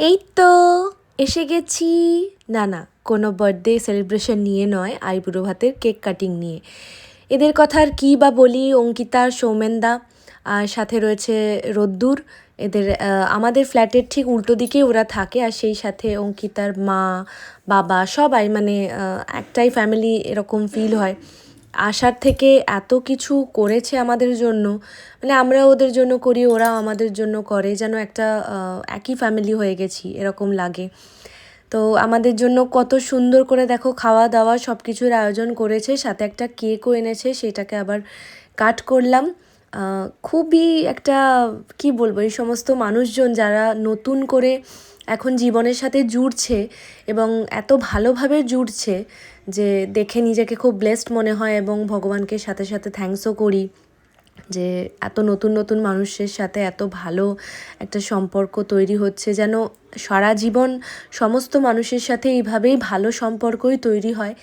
এই তো এসে গেছি। না না, কোনো বার্থডে সেলিব্রেশন নিয়ে নয়, আইবুড়ো ভাতের কেক কাটিং নিয়ে। এদের কথা আর কী বা বলি, অঙ্কিতা, সৌমেনদা, আর সাথে রয়েছে রোদ্দুর। এদের আমাদের ফ্ল্যাটের ঠিক উল্টো দিকেই ওরা থাকে, আর সেই সাথে অঙ্কিতার মা বাবা সবাই, মানে একটাই ফ্যামিলি এরকম ফিল হয়। আসার থেকে এত কিছু করেছে আমাদের জন্য, মানে আমরা ওদের জন্য করি, ওরা আমাদের জন্য করে, যেন একটা একই ফ্যামিলি হয়ে গেছি এরকম লাগে। তো আমাদের জন্য কত সুন্দর করে দেখো খাওয়া দাওয়া সব কিছুর আয়োজন করেছে, সাথে একটা কেকও এনেছে, সেটাকে আবার কাট করলাম। খুবই একটা কি বলবো, এই সমস্ত মানুষজন যারা নতুন করে এখন জীবনের সাথে জুড়ছে এবং এত ভালোভাবে জুড়ছে যে দেখে নিজেকে খুব ব্লেসড মনে হয়, এবং ভগবানকে সাথে সাথে থ্যাঙ্কসও করি যে এত নতুন নতুন মানুষের সাথে এত ভালো একটা সম্পর্ক তৈরি হচ্ছে, যেন সারা জীবন সমস্ত মানুষের সাথে এইভাবেই ভালো সম্পর্কই তৈরি হয়।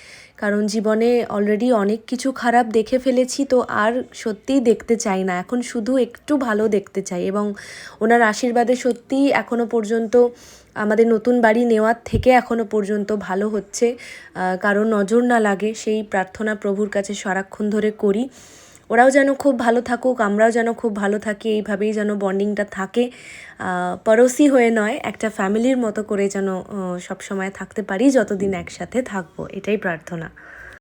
কারণ জীবনে অলরেডি অনেক কিছু খারাপ দেখে ফেলেছি, তো আর সত্যিই দেখতে চাই না, এখন শুধু একটু ভালো দেখতে চাই। এবং ওনার আশীর্বাদে সত্যিই এখনও পর্যন্ত আমাদের নতুন বাড়ি নেওয়ার থেকে এখনও পর্যন্ত ভালো হচ্ছে, কারো নজর না লাগে সেই প্রার্থনা প্রভুর কাছে সারাক্ষণ ধরে করি। ওরাও যেন খুব ভালো থাকুক, আমরাও যেন খুব ভালো থাকি, এইভাবেই যেন বন্ডিংটা থাকে, পড়োশি হয়ে নয়, একটা ফ্যামিলির মতো করে যেন সবসময় থাকতে পারি, যতদিন একসাথে থাকবো, এটাই প্রার্থনা।